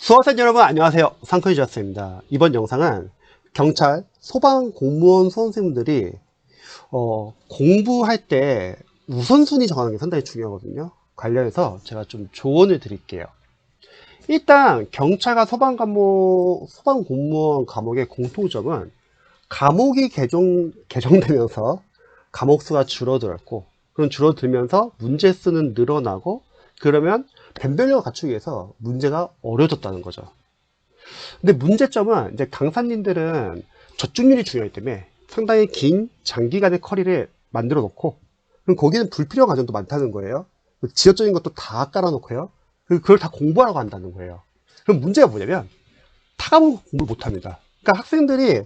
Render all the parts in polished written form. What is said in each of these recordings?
수험생 여러분 안녕하세요. 상크니저스입니다. 이번 영상은 경찰, 소방, 공무원 수험생분들이 공부할 때 우선순위 정하는 게 상당히 중요하거든요. 관련해서 제가 좀 조언을 드릴게요. 일단 경찰과 소방 공무원 과목의 공통점은 과목이 개정되면서 과목 수가 줄어들었고, 그럼 줄어들면서 문제 수는 늘어나고, 그러면 변별력을 갖추기 위해서 문제가 어려워졌다는 거죠. 근데 문제점은 이제 강사님들은 저중률이 중요하기 때문에 상당히 긴 장기간의 커리를 만들어 놓고, 그럼 거기는 불필요한 과정도 많다는 거예요. 지역적인 것도 다 깔아놓고요. 그걸 다 공부하라고 한다는 거예요. 그럼 문제가 뭐냐면 타과목 공부를 못합니다. 그러니까 학생들이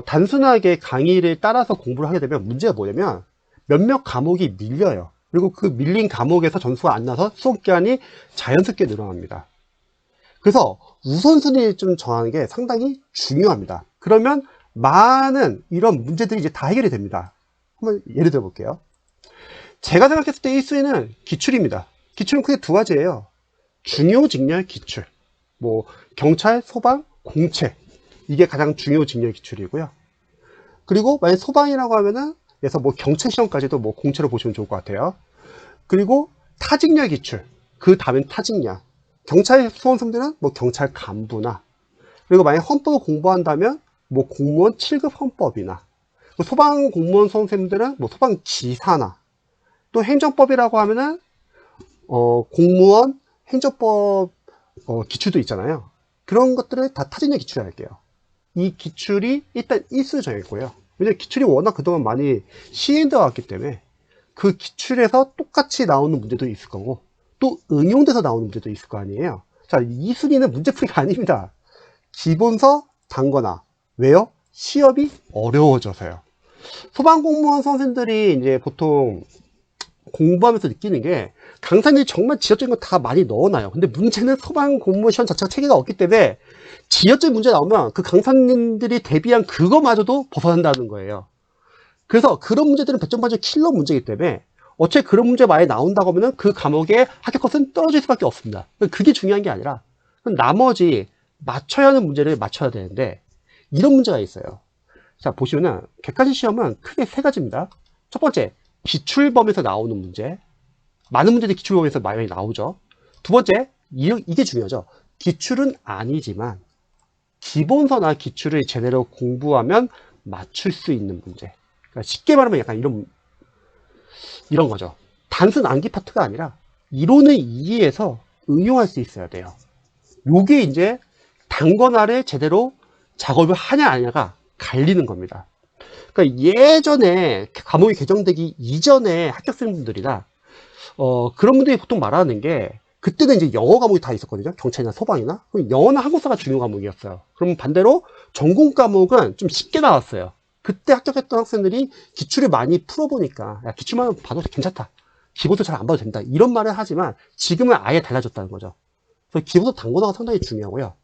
단순하게 강의를 따라서 공부를 하게 되면 문제가 뭐냐면 몇몇 과목이 밀려요. 그리고 그 밀린 과목에서 점수가 안 나서 수업기간이 자연스럽게 늘어납니다. 그래서 우선순위를 좀 정하는 게 상당히 중요합니다. 그러면 많은 이런 문제들이 이제 다 해결이 됩니다. 한번 예를 들어 볼게요. 제가 생각했을 때 1순위는 기출입니다. 기출은 크게 두 가지예요. 중요 직렬 기출. 뭐 경찰, 소방, 공채. 이게 가장 중요 직렬 기출이고요. 그리고 만약 소방이라고 하면은 그래서 뭐 경찰 시험까지도 뭐 공채로 보시면 좋을 것 같아요. 그리고 타직렬 기출. 그 다음엔 타직렬. 경찰 수험생들은 뭐 경찰 간부나, 그리고 만약 헌법을 공부한다면 뭐 공무원 7급 헌법이나, 소방 공무원 수험생들은 뭐 소방 기사나, 또 행정법이라고 하면은 공무원 행정법 기출도 있잖아요. 그런 것들을 다 타직렬 기출을 할게요. 이 기출이 일단 1순위 정했고요. 왜냐면 기출이 워낙 그동안 많이 시행되어 왔기 때문에 그 기출에서 똑같이 나오는 문제도 있을 거고, 또 응용돼서 나오는 문제도 있을 거 아니에요. 자, 2순위는 문제풀이가 아닙니다. 기본서 단거나. 왜요? 시험이 어려워져서요. 소방공무원 선생들이 이제 보통 공부하면서 느끼는 게 강사님이 정말 지역적인 거 다 많이 넣어놔요. 근데 문제는 소방공무원 시험 자체가 체계가 없기 때문에 지역적인 문제 나오면 그 강사님들이 대비한 그거마저도 벗어난다는 거예요. 그래서 그런 문제들은 100점 만점 킬러 문제이기 때문에 어차피 그런 문제 많이 나온다고 하면 그 과목의 합격 컷은 떨어질 수밖에 없습니다. 그게 중요한 게 아니라 나머지 맞춰야 하는 문제를 맞춰야 되는데 이런 문제가 있어요. 자, 보시면은 객관식 시험은 크게 세 가지입니다. 첫 번째, 기출범에서 나오는 문제. 많은 문제들이 기출범에서 많이 나오죠. 두 번째, 이게 중요하죠. 기출은 아니지만 기본서나 기출을 제대로 공부하면 맞출 수 있는 문제. 그러니까 쉽게 말하면 약간 이런 거죠. 단순 암기 파트가 아니라 이론을 이해해서 응용할 수 있어야 돼요. 요게 이제 단권화를 제대로 작업을 하냐 아니냐가 갈리는 겁니다. 그러니까 예전에 과목이 개정되기 이전에 합격생분들이나 그런 분들이 보통 말하는 게, 그때는 이제 영어 과목이 다 있었거든요. 경찰이나 소방이나. 영어나 한국사가 중요 과목이었어요. 그럼 반대로 전공 과목은 좀 쉽게 나왔어요. 그때 합격했던 학생들이 기출을 많이 풀어보니까 야, 기출만 봐도 괜찮다. 기본도 잘 안 봐도 된다. 이런 말을 하지만 지금은 아예 달라졌다는 거죠. 그래서 기본도 단권화가 상당히 중요하고요.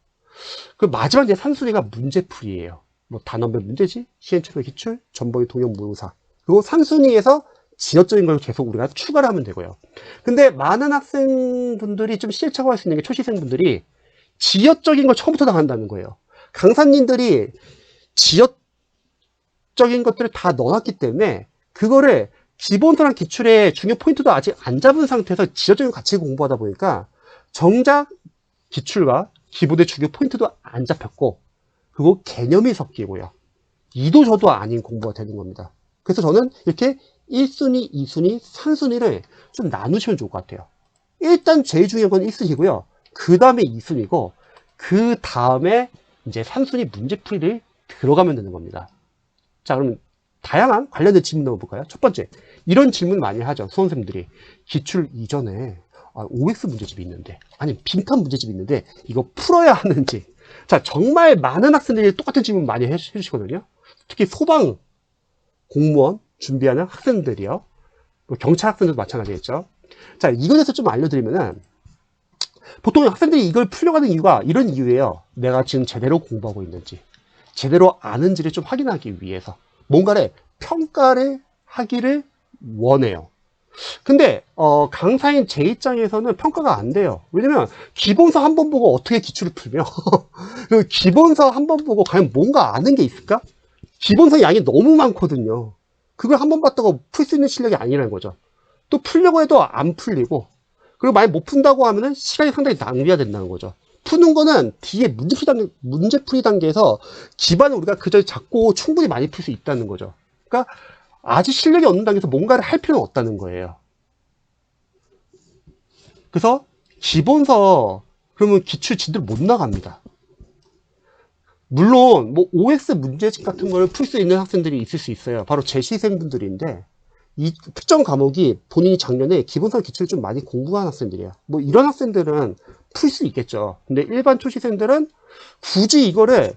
그 마지막 이제 3순위가 문제풀이에요. 뭐 단원별 문제지, 시행착오 기출, 전범위 통역 무사. 그리고 3순위에서 지역적인 걸 계속 우리가 추가를 하면 되고요. 근데 많은 학생분들이 좀 시행착오할 수 있는 게 초시생분들이 지역적인 걸 처음부터 나간다는 거예요. 강사님들이 지역적인 것들을 다 넣어놨기 때문에 그거를 기본서랑 기출의 중요 포인트도 아직 안 잡은 상태에서 지역적인 가치 공부하다 보니까 정작 기출과 기본의 중요 포인트도 안 잡혔고, 그리고 개념이 섞이고요. 이도 저도 아닌 공부가 되는 겁니다. 그래서 저는 이렇게 1순위, 2순위, 3순위를 좀 나누시면 좋을 것 같아요. 일단 제일 중요한 건 1순위고요. 그 다음에 2순위고, 그 다음에 이제 3순위 문제풀이를 들어가면 되는 겁니다. 자, 그럼 다양한 관련된 질문 넣어볼까요? 첫 번째, 이런 질문 많이 하죠. 수험생들이. 기출 이전에 OX 문제집이 있는데, 아니 빈칸 문제집이 있는데 이거 풀어야 하는지. 자, 정말 많은 학생들이 똑같은 질문 많이 해주시거든요. 특히 소방 공무원 준비하는 학생들이요. 경찰 학생들도 마찬가지겠죠. 자, 이거에 대해서 좀 알려드리면은, 보통 학생들이 이걸 풀려가는 이유가 이런 이유예요. 내가 지금 제대로 공부하고 있는지, 제대로 아는지를 좀 확인하기 위해서 뭔가를 평가를 하기를 원해요. 근데 강사인 제 입장에서는 평가가 안 돼요. 왜냐면 기본서 한 번 보고 어떻게 기출을 풀며 그리고 기본서 한 번 보고 과연 뭔가 아는 게 있을까? 기본서 양이 너무 많거든요. 그걸 한 번 봤다고 풀 수 있는 실력이 아니라는 거죠. 또 풀려고 해도 안 풀리고, 그리고 만약 못 푼다고 하면은 시간이 상당히 낭비가 된다는 거죠. 푸는 거는 뒤에 문제풀이 단계에서 기반을 우리가 그저 잡고 충분히 많이 풀 수 있다는 거죠. 그러니까 아직 실력이 없는 단계에서 뭔가를 할 필요는 없다는 거예요. 그래서 기본서 그러면 기출 제대로 못 나갑니다. 물론 뭐 OS 문제집 같은 걸 풀 수 있는 학생들이 있을 수 있어요. 바로 제 시생분들인데, 이 특정 과목이 본인이 작년에 기본서 기출을 좀 많이 공부한 학생들이야. 뭐 이런 학생들은 풀 수 있겠죠. 근데 일반 초시생들은 굳이 이거를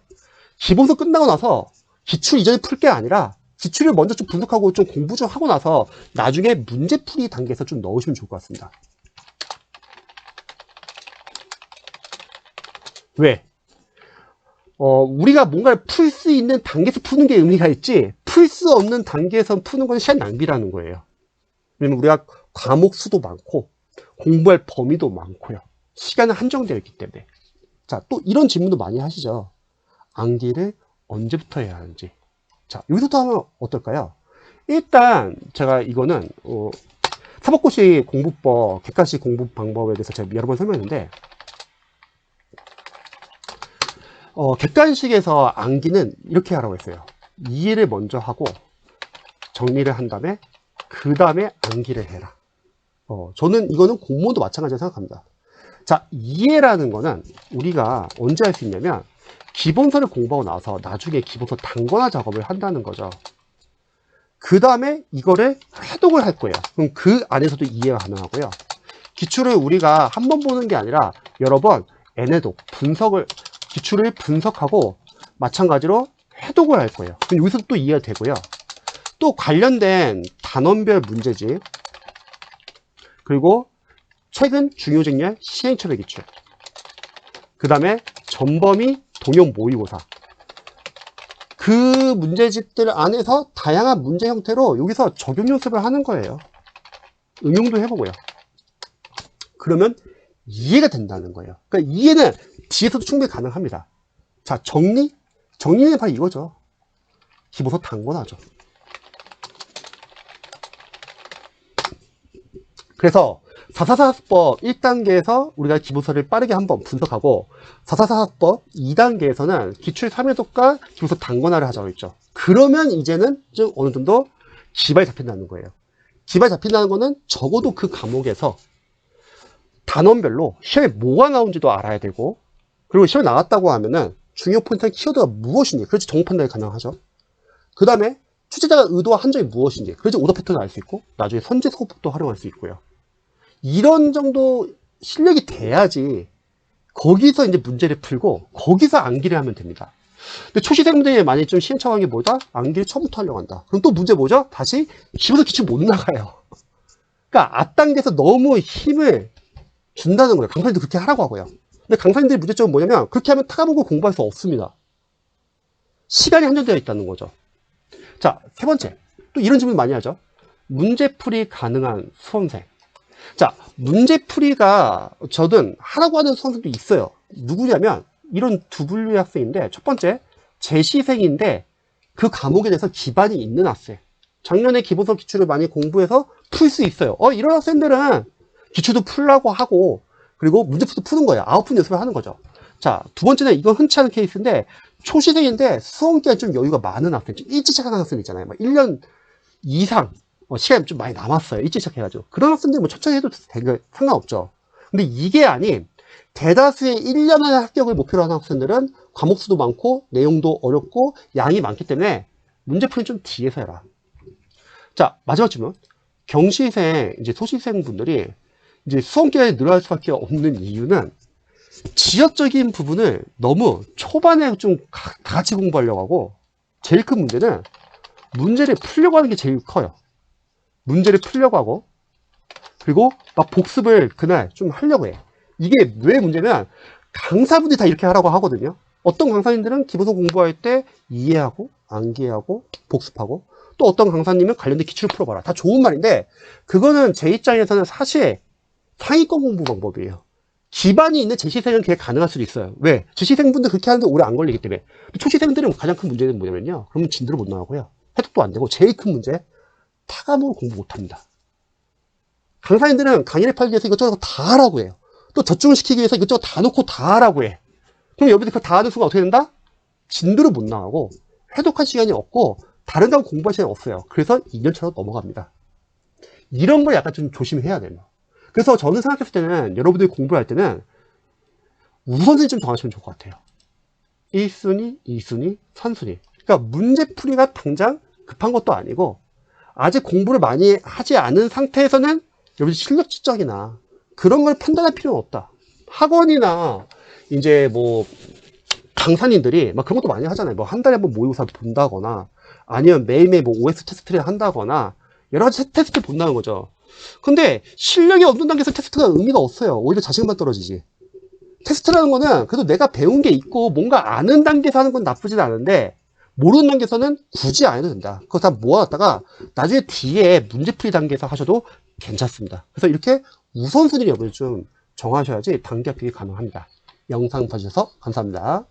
기본서 끝나고 나서 기출 이전에 풀 게 아니라 기출을 먼저 좀 분석하고 좀 공부 좀 하고 나서 나중에 문제풀이 단계에서 좀 넣으시면 좋을 것 같습니다. 왜? 우리가 뭔가를 풀 수 있는 단계에서 푸는 게 의미가 있지, 풀 수 없는 단계에서 푸는 건 시간 낭비라는 거예요. 왜냐면 우리가 과목 수도 많고 공부할 범위도 많고요. 시간은 한정되어 있기 때문에. 자, 또 이런 질문도 많이 하시죠. 암기를 언제부터 해야 하는지. 자, 여기서부터 하면 어떨까요? 일단 제가 이거는 사법고시 공부법, 객관식 공부 방법에 대해서 제가 여러 번 설명했는데, 객관식에서 암기는 이렇게 하라고 했어요. 이해를 먼저 하고 정리를 한 다음에 그 다음에 암기를 해라. 저는 이거는 공무원도 마찬가지라고 생각합니다. 자, 이해라는 거는 우리가 언제 할 수 있냐면 기본서를 공부하고 나서 나중에 기본서 단권화 작업을 한다는 거죠. 그 다음에 이거를 해독을 할 거예요. 그럼 그 안에서도 이해가 가능하고요. 기출을 우리가 한 번 보는 게 아니라 여러 번 애내독, 기출을 분석하고 마찬가지로 해독을 할 거예요. 그럼 여기서 또 이해가 되고요. 또 관련된 단원별 문제집, 그리고 최근 중요쟁렬 시행착오 기출, 그 다음에 전범위 동형 모의고사, 그 문제집들 안에서 다양한 문제 형태로 여기서 적용 연습을 하는 거예요. 응용도 해보고요. 그러면 이해가 된다는 거예요. 그러니까 이해는 뒤에서도 충분히 가능합니다. 자, 정리는 바로 이거죠. 기본서 단권화죠. 그래서 444학법 1단계에서 우리가 기본서를 빠르게 한번 분석하고 444학법 2단계에서는 기출 3회독과 기본서 단권화를 하자고 했죠. 그러면 이제는 좀 어느 정도 기반이 잡힌다는 거예요. 기반이 잡힌다는 거는 적어도 그 과목에서 단원별로 시험에 뭐가 나온지도 알아야 되고, 그리고 시험에 나왔다고 하면은 중요 포인트의 키워드가 무엇인지, 그렇지 정보 판단이 가능하죠. 그 다음에 출제자가 의도한 한 점이 무엇인지, 그렇지 오더 패턴을 알 수 있고 나중에 선제 소급도 활용할 수 있고요. 이런 정도 실력이 돼야지 거기서 이제 문제를 풀고 거기서 암기를 하면 됩니다. 근데 초시생분들이 만약에 좀 시행착오한 게 뭐다? 암기를 처음부터 하려고 한다. 그럼 또 문제 뭐죠? 다시 기본서 기출 못 나가요. 그러니까 앞단계에서 너무 힘을 준다는 거예요. 강사님도 그렇게 하라고 하고요. 근데 강사님들의 문제점은 뭐냐면 그렇게 하면 타가보고 공부할 수 없습니다. 시간이 한정되어 있다는 거죠. 자, 세 번째, 또 이런 질문 많이 하죠. 문제풀이 가능한 수험생. 자, 문제풀이가 저든 하라고 하는 수험생도 있어요. 누구냐면 이런 두 분류의 학생인데, 첫 번째 재시생인데 그 과목에 대해서 기반이 있는 학생. 작년에 기본서 기출을 많이 공부해서 풀 수 있어요. 이런 학생들은 기출도 풀라고 하고, 그리고 문제풀이도 푸는 거예요. 아웃풋 연습을 하는 거죠. 자, 두 번째는 이건 흔치 않은 케이스인데, 초시생인데 수험 기간이 좀 여유가 많은 학생, 좀 일찍 시작하는 학생 있잖아요. 막 1년 이상 시간이 좀 많이 남았어요. 일찍 시작해가지고. 그런 학생들은 뭐 천천히 해도 되게 상관없죠. 근데 이게 아닌 대다수의 1년의 합격을 목표로 하는 학생들은 과목 수도 많고 내용도 어렵고 양이 많기 때문에 문제풀이는 좀 뒤에서 해라. 자, 마지막 질문. 경시생, 이제 소시생 분들이 이제 수험 기간이 늘어날 수밖에 없는 이유는 지역적인 부분을 너무 초반에 좀 다 같이 공부하려고 하고, 제일 큰 문제는 문제를 풀려고 하는 게 제일 커요. 문제를 풀려고 하고, 그리고 막 복습을 그날 좀 하려고 해. 이게 왜 문제면 강사분들이 다 이렇게 하라고 하거든요. 어떤 강사님들은 기본서 공부할 때 이해하고 암기하고 복습하고, 또 어떤 강사님은 관련된 기출을 풀어봐라. 다 좋은 말인데 그거는 제 입장에서는 사실 상위권 공부 방법이에요. 기반이 있는 재시생은 그게 가능할 수도 있어요. 왜? 재시생분들 그렇게 하는데 오래 안 걸리기 때문에. 초시생들은 가장 큰 문제는 뭐냐면요. 그러면 진도를 못 나가고요. 해독도 안 되고 제일 큰 문제 타감으로 공부 못 합니다. 강사님들은 강의를 팔기 위해서 이것저것 다 하라고 해요. 또 저축을 시키기 위해서 이것저것 다 놓고 다 하라고 해. 그럼 여기서 그거 다 하는 순간 어떻게 된다? 진도를 못 나가고 해독할 시간이 없고 다른 거 공부할 시간이 없어요. 그래서 2년차로 넘어갑니다. 이런 걸 약간 좀 조심해야 돼요. 그래서 저는 생각했을 때는 여러분들이 공부를 할 때는 우선순위 좀 정하시면 좋을 것 같아요. 1순위, 2순위, 3순위. 그러니까 문제풀이가 당장 급한 것도 아니고 아직 공부를 많이 하지 않은 상태에서는 여러분 실력 측정이나 그런 걸 판단할 필요는 없다. 학원이나 이제 뭐 강사님들이 막 그런 것도 많이 하잖아요. 뭐 한 달에 한번 모의고사 본다거나 아니면 매일매일 뭐 OS 테스트를 한다거나 여러 가지 테스트를 본다는 거죠. 근데 실력이 없는 단계에서 테스트가 의미가 없어요. 오히려 자신감만 떨어지지. 테스트라는 거는 그래도 내가 배운 게 있고 뭔가 아는 단계에서 하는 건 나쁘진 않은데 모르는 단계에서는 굳이 안 해도 된다. 그거 다 모아놨다가 나중에 뒤에 문제풀이 단계에서 하셔도 괜찮습니다. 그래서 이렇게 우선순위를 여러분 좀 정하셔야지 단계 합격이 가능합니다. 영상 봐주셔서 감사합니다.